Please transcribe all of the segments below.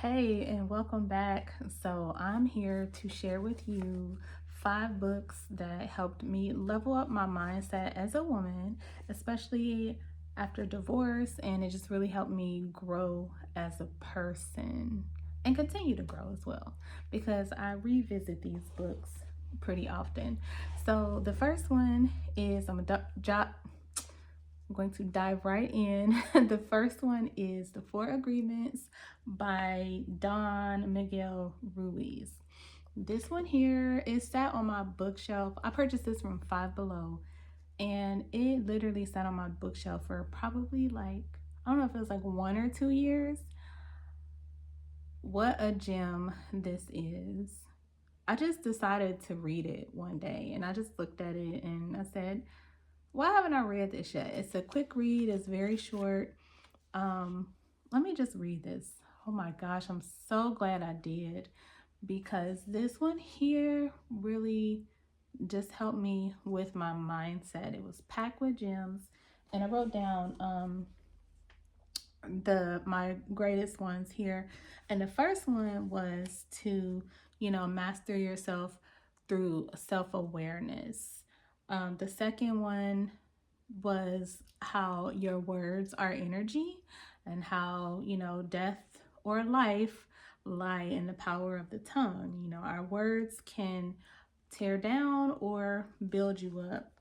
Hey, and welcome back. So, I'm here to share with you 5 books that helped me level up my mindset as a woman, especially after divorce, and it just really helped me grow as a person and continue to grow as well because I revisit these books pretty often. So, the first one is I'm going to dive right in. The first one is The Four Agreements by Don Miguel Ruiz. This one here is sat on my bookshelf. I purchased this from Five Below, and it literally sat on my bookshelf for probably I don't know if it was like 1 or 2 years. What a gem this is. I just decided to read it one day, and I just looked at it and I said, why haven't I read this yet? It's a quick read, it's very short. Um, Let me just read this. Oh my gosh, I'm so glad I did because this one here really just helped me with my mindset. It was packed with gems, and I wrote down the my greatest ones here. And the first one was to, master yourself through self-awareness. The second one was how your words are energy and how, death or life lie in the power of the tongue. Our words can tear down or build you up.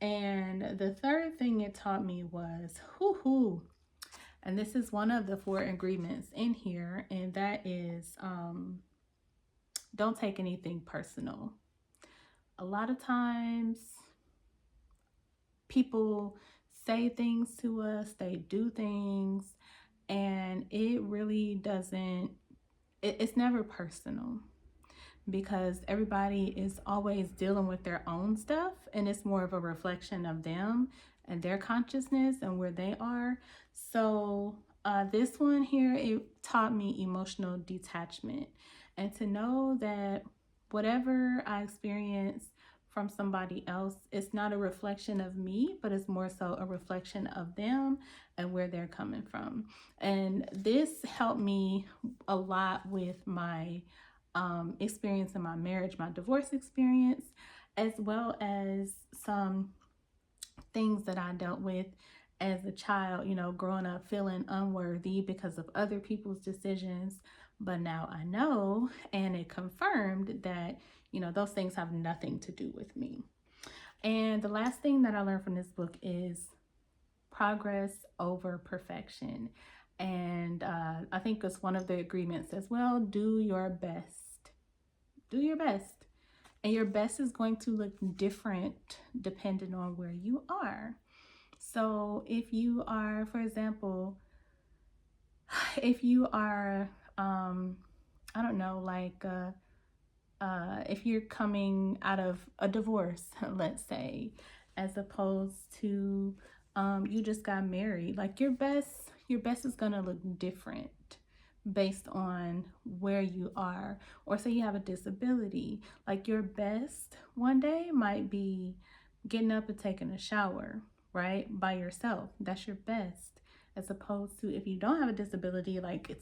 And the third thing it taught me was, and this is one of the four agreements in here, and that is don't take anything personal. A lot of times people say things to us, they do things, and it really doesn't, it's never personal because everybody is always dealing with their own stuff, and it's more of a reflection of them and their consciousness and where they are. So this one here, it taught me emotional detachment, and to know that whatever I experience from somebody else, it's not a reflection of me, but it's more so a reflection of them and where they're coming from. And this helped me a lot with my experience in my marriage, my divorce experience, as well as some things that I dealt with as a child, growing up feeling unworthy because of other people's decisions. But now I know, and it confirmed that, those things have nothing to do with me. And the last thing that I learned from this book is progress over perfection. And I think it's one of the agreements as well. Do your best. Do your best. And your best is going to look different depending on where you are. So if you are, for example, if you are, I don't know, if you're coming out of a divorce, let's say, as opposed to you just got married, like your best is gonna look different based on where you are. Or say you have a disability, like your best one day might be getting up and taking a shower, right, by yourself. That's your best. As opposed to if you don't have a disability, like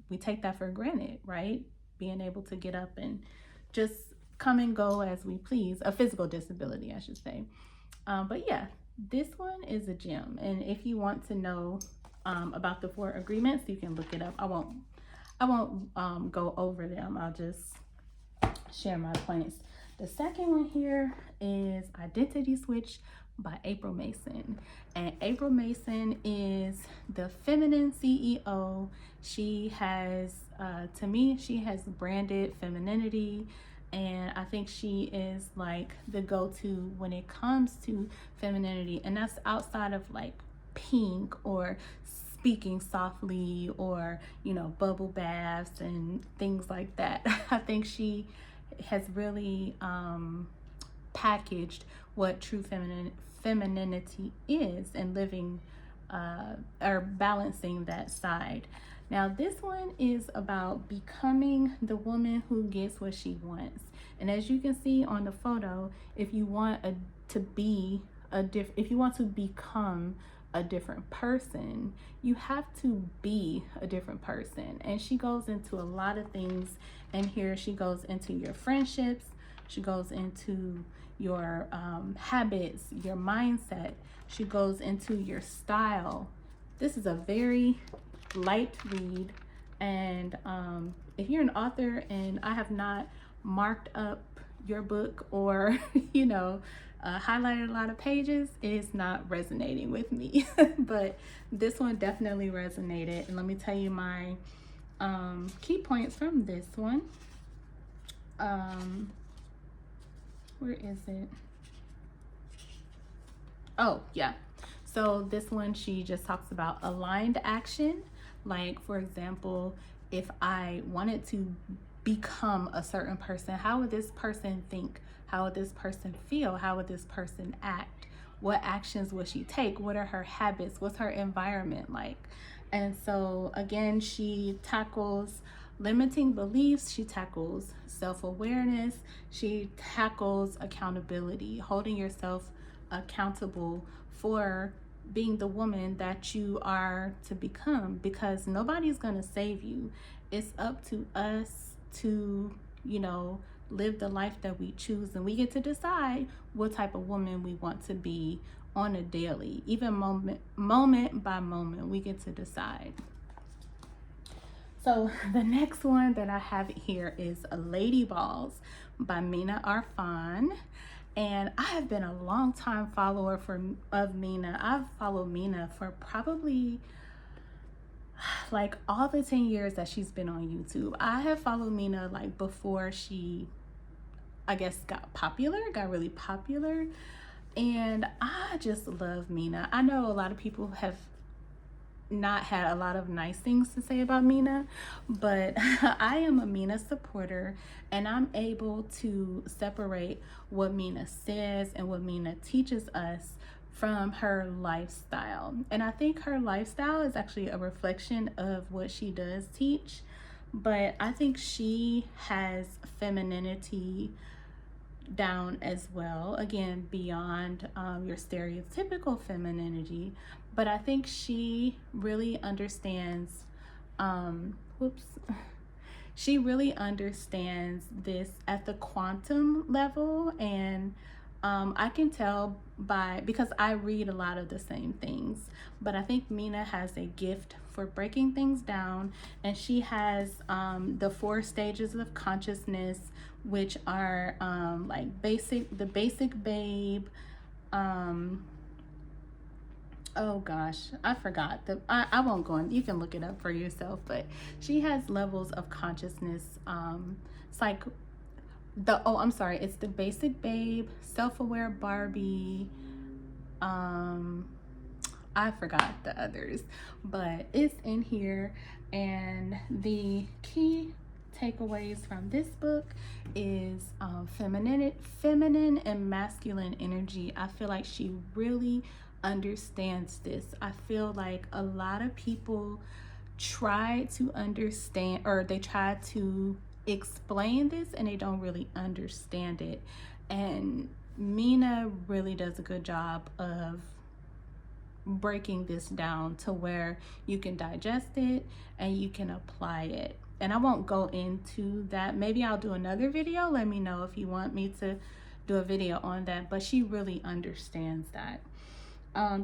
we take that for granted, right? Being able to get up and just come and go as we please. A physical disability, I should say. But yeah, this one is a gem. And if you want to know about the four agreements, you can look it up. I won't go over them. I'll just share my points. The second one here is Identity Switch by April Mason. And April Mason is the feminine CEO. She has, to me, she has branded femininity. And I think she is like the go-to when it comes to femininity. And that's outside of like pink or speaking softly or, bubble baths and things like that. I think she has really packaged what true femininity is and living or balancing that side. Now, this one is about becoming the woman who gets what she wants. And as you can see on the photo, if you want to be if you want to become a different person, you have to be a different person. And she goes into a lot of things. And here she goes into your friendships, she goes into your habits, your mindset, she goes into your style. This is a very light read. And if you're an author and I have not marked up your book or, highlighted a lot of pages, it's not resonating with me. But this one definitely resonated. And let me tell you my key points from this one. Where is it? Oh, yeah. So this one, she just talks about aligned action. Like, for example, if I wanted to become a certain person, how would this person think? How would this person feel? How would this person act? What actions would she take? What are her habits? What's her environment like? And so, again, she tackles limiting beliefs, she tackles self-awareness, she tackles accountability, holding yourself accountable for being the woman that you are to become, because nobody's going to save you. It's up to us to, live the life that we choose, and we get to decide what type of woman we want to be on a daily, even moment by moment, we get to decide. So the next one that I have here is Lady Balls by Mina Arfan. And I have been a long time follower of Mina. I've followed Mina for probably like all the 10 years that she's been on YouTube. I have followed Mina like before she, I guess, got really popular. And I just love Mina. I know a lot of people have not had a lot of nice things to say about Mina, but I am a Mina supporter, and I'm able to separate what Mina says and what Mina teaches us from her lifestyle. And I think her lifestyle is actually a reflection of what she does teach, but I think she has femininity down as well, again, beyond your stereotypical femininity. But I think she really understands she really understands this at the quantum level. And I can tell because I read a lot of the same things, but I think Mina has a gift for breaking things down. And she has the 4 stages of consciousness, which are like the basic babe. Oh gosh, I forgot. I won't go in. You can look it up for yourself. But she has levels of consciousness. It's like I'm sorry. It's the basic babe, self-aware Barbie. I forgot the others, but it's in here. And the key takeaways from this book is feminine and masculine energy. I feel like she really understands this. I feel like a lot of people try to understand, or they try to explain this, and they don't really understand it. And Mina really does a good job of breaking this down to where you can digest it and you can apply it. And I won't go into that. Maybe I'll do another video. Let me know if you want me to do a video on that. But she really understands that.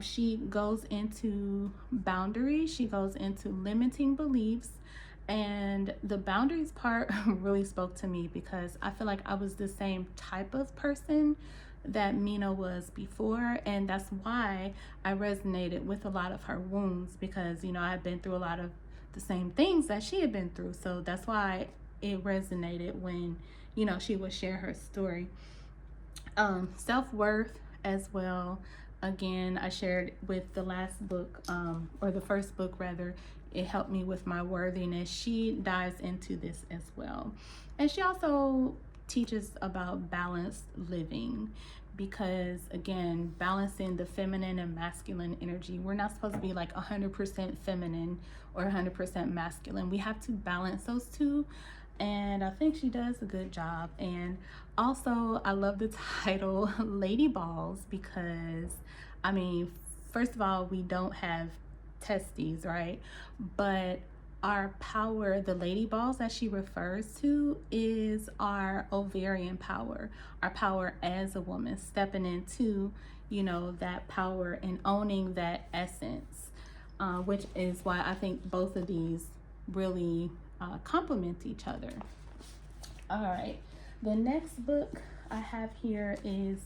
She goes into boundaries. She goes into limiting beliefs. And the boundaries part really spoke to me, because I feel like I was the same type of person that Mina was before, and that's why I resonated with a lot of her wounds, because I had been through a lot of the same things that she had been through. So that's why it resonated when she would share her story. Self-worth as well. Again, I shared with the last book, or the first book rather, it helped me with my worthiness. She dives into this as well. And she also teaches about balanced living, because again, balancing the feminine and masculine energy. We're not supposed to be like 100% feminine or 100% masculine. We have to balance those two, and I think she does a good job. And also, I love the title Lady Balls, because first of all, we don't have testes, right? But our power, the lady balls that she refers to, is our ovarian power, our power as a woman, stepping into, that power and owning that essence, which is why I think both of these really complement each other. All right. The next book I have here is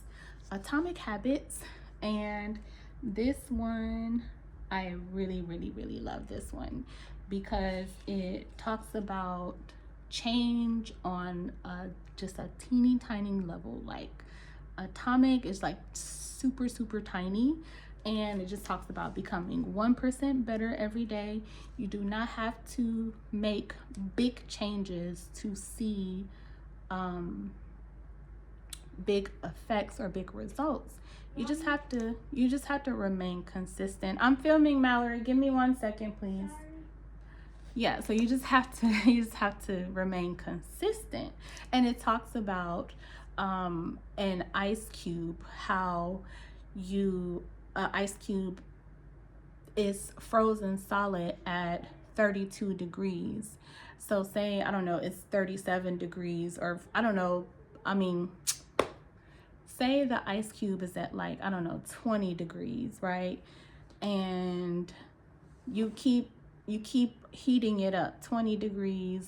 Atomic Habits. And this one, I really, really, really love this one because it talks about change on just a teeny tiny level. Like, atomic is like super, super tiny. And it just talks about becoming 1% better every day. You do not have to make big changes to see big effects or big results. You just have to remain consistent. I'm filming, Mallory. Give me 1 second, please. Yeah, so you just have to you just have to remain consistent. And it talks about an ice cube, how ice cube is frozen solid at 32 degrees. So say, I don't know, it's 37 degrees, or I don't know, I mean, say the ice cube is at, like, I don't know, 20 degrees, right? And you keep heating it up, 20 degrees,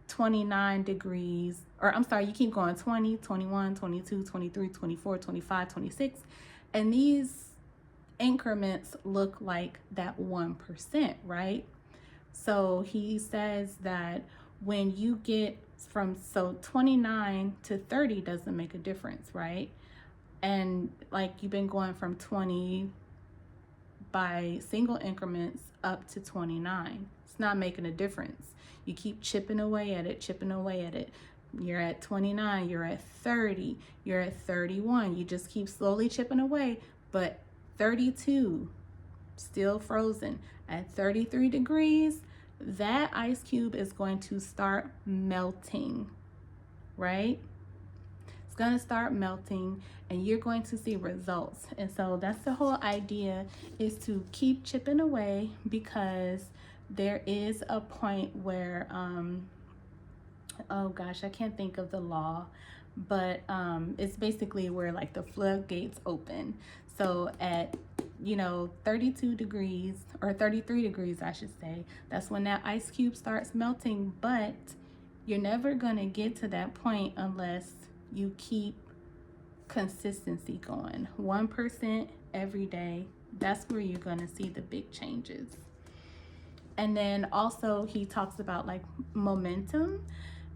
29 degrees, or I'm sorry, you keep going 20, 21, 22, 23, 24, 25, 26, and these increments look like that 1%, right? So he says that when you get so 29 to 30 doesn't make a difference, right? And like, you've been going from 20 by single increments up to 29. It's not making a difference. You keep chipping away at it, chipping away at it. You're at 29, you're at 30, you're at 31. You just keep slowly chipping away, but 32, still frozen. At 33 degrees, that ice cube is going to start melting, right? It's going to start melting and you're going to see results. And so that's the whole idea, is to keep chipping away, because there is a point where, oh gosh, I can't think of the law, but it's basically where, like, the floodgates open. So at 32 degrees, or 33 degrees, I should say, that's when that ice cube starts melting. But you're never going to get to that point unless you keep consistency going. 1% every day. That's where you're going to see the big changes. And then also he talks about, like, momentum.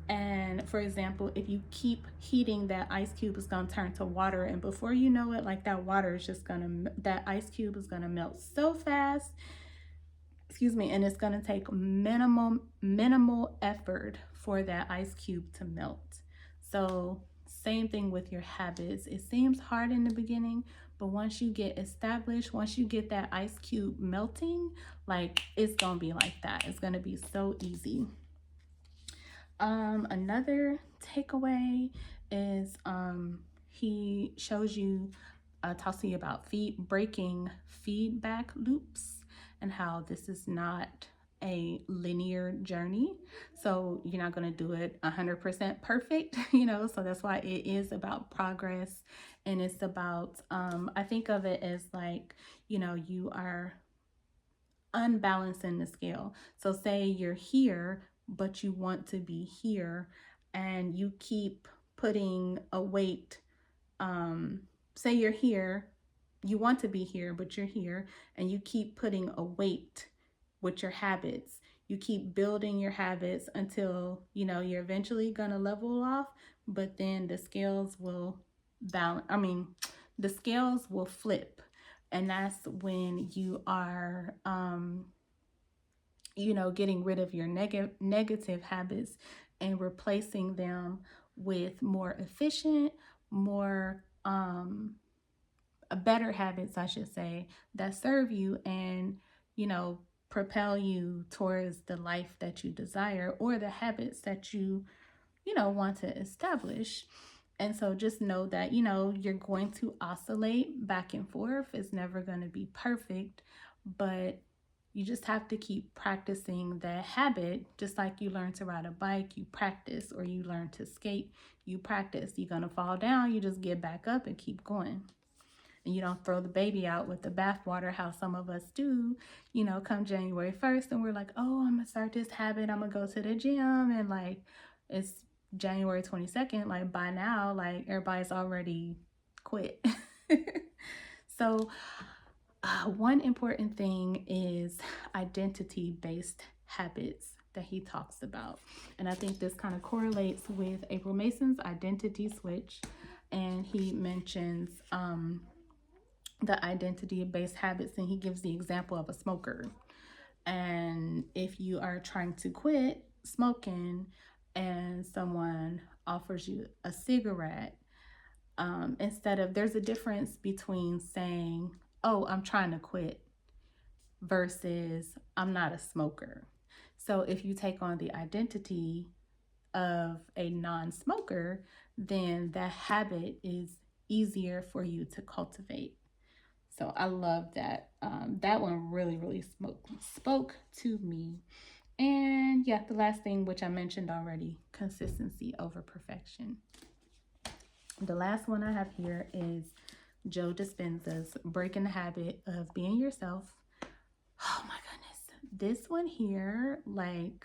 And for example, if you keep heating, that ice cube is going to turn to water, and before you know it, like, that ice cube is going to melt so fast, and it's going to take minimal effort for that ice cube to melt. So same thing with your habits. It seems hard in the beginning, but once you get established, once you get that ice cube melting, like, it's going to be like that. It's going to be so easy. Another takeaway is he shows you, talks to you about breaking feedback loops, and how this is not a linear journey. So you're not going to do it 100% perfect, so that's why it is about progress. And it's about, I think of it as like, you are unbalancing the scale. So say you're here, but you want to be here, and you keep putting a weight. Say you're here, you want to be here, but you're here, and you keep putting a weight with your habits. You keep building your habits until, you're eventually going to level off, but then the scales will balance. The scales will flip. And that's when you are, getting rid of your negative habits and replacing them with more efficient, more better habits, I should say, that serve you and, propel you towards the life that you desire, or the habits that you want to establish. And so just know that, you're going to oscillate back and forth. It's never going to be perfect, but you just have to keep practicing that habit. Just like you learn to ride a bike, you practice, or you learn to skate, you practice. You're going to fall down, you just get back up and keep going. And you don't throw the baby out with the bathwater, how some of us do, come January 1st, and we're like, oh, I'm gonna start this habit, I'm gonna go to the gym, and like it's January 22nd, like by now, like everybody's already quit. So, one important thing is identity based habits that he talks about. And I think this kind of correlates with April Mason's identity switch. And he mentions the identity based habits, and he gives the example of a smoker. And if you are trying to quit smoking and someone offers you a cigarette, instead of, there's a difference between saying, oh, I'm trying to quit, versus I'm not a smoker. So if you take on the identity of a non smoker, then that habit is easier for you to cultivate. So I love that. That one really spoke to me. And yeah, the last thing, which I mentioned already, consistency over perfection. The last one I have here is Joe Dispenza's Breaking the Habit of Being Yourself. Oh my goodness. This one here, like,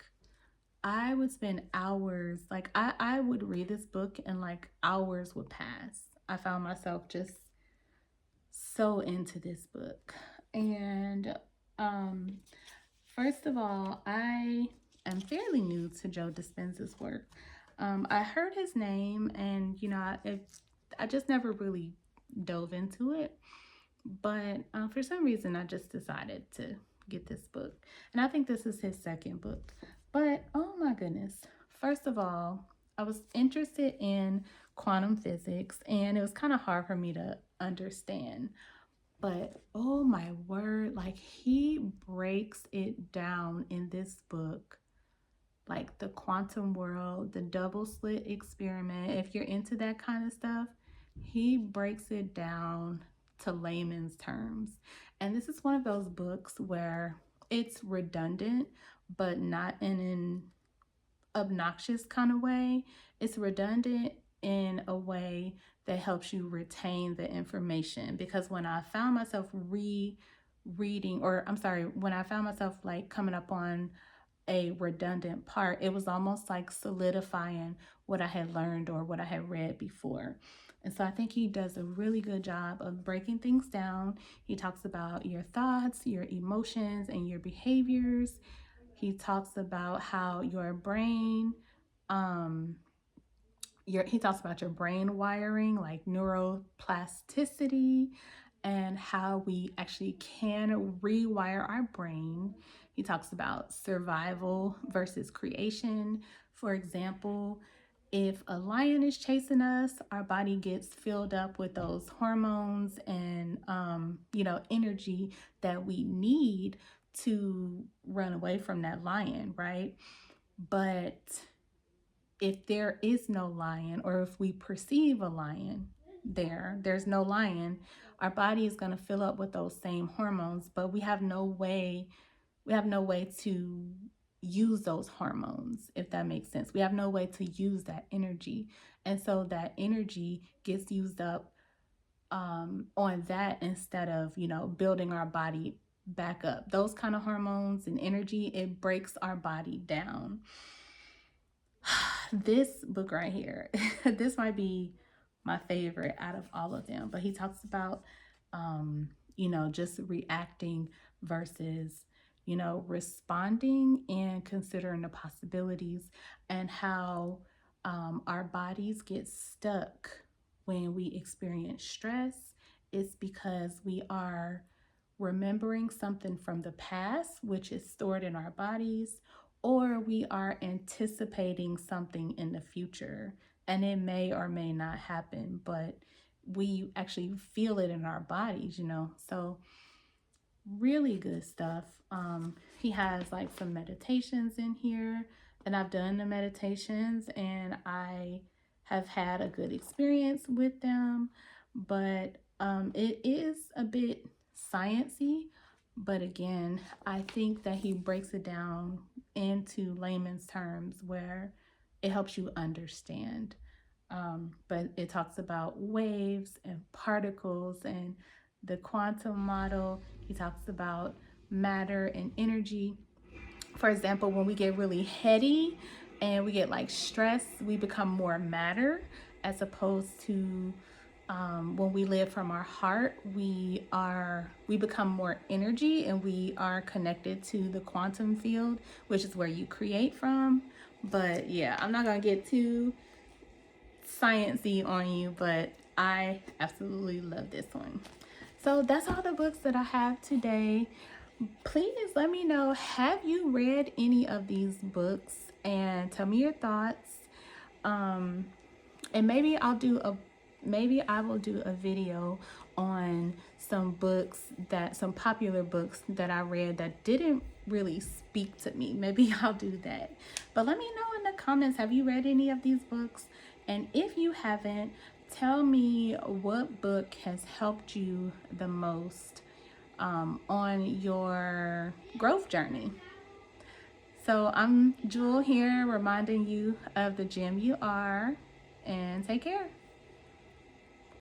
I would spend hours, like, I would read this book and like hours would pass. I found myself just so into this book. And um, first of all, I am fairly new to Joe Dispenza's work. I heard his name, and I just never really dove into it. But for some reason, I just decided to get this book, and I think this is his second book. But oh my goodness! First of all, I was interested in quantum physics, and it was kind of hard for me to understand. But oh my word, like he breaks it down in this book, like the quantum world, the double slit experiment. If you're into that kind of stuff, he breaks it down to layman's terms. And this is one of those books where it's redundant, but not in an obnoxious kind of way. It's redundant in a way that helps you retain the information. Because when I found myself rereading, or I'm sorry, when I found myself like coming up on a redundant part, it was almost like solidifying what I had learned or what I had read before. And so I think he does a really good job of breaking things down. He talks about your thoughts, your emotions, and your behaviors. He talks about how your brain, um, he talks about your brain wiring, like neuroplasticity, and how we actually can rewire our brain. He talks about survival versus creation. For example, if a lion is chasing us, our body gets filled up with those hormones and energy that we need to run away from that lion, right? But if there is no lion, or if we perceive a lion, there's no lion, our body is going to fill up with those same hormones, but we have no way to use those hormones, if that makes sense. We have no way to use that energy, and so that energy gets used up on that, instead of building our body back up. Those kind of hormones and energy, it breaks our body down. This book right here, this might be my favorite out of all of them. But he talks about, just reacting versus, responding, and considering the possibilities, and how our bodies get stuck when we experience stress. It's because we are remembering something from the past, which is stored in our bodies, or we are anticipating something in the future, and it may or may not happen, but we actually feel it in our bodies. So really good stuff. He has like some meditations in here, and I've done the meditations, and I have had a good experience with them, but it is a bit sciencey. But again, I think that he breaks it down into layman's terms where it helps you understand. But it talks about waves and particles and the quantum model. He talks about matter and energy. For example, when we get really heady and we get like stress, we become more matter as opposed to when we live from our heart, we become more energy and we are connected to the quantum field, which is where you create from. But yeah, I'm not gonna get too sciencey on you, but I absolutely love this one. So that's all the books that I have today. Please let me know, have you read any of these books, and tell me your thoughts. Um, and maybe I will do a video on some popular books that I read that didn't really speak to me. Maybe I'll do that. But let me know in the comments, have you read any of these books? And if you haven't, tell me what book has helped you the most on your growth journey. So I'm Jewel here reminding you of the gem you are, and take care.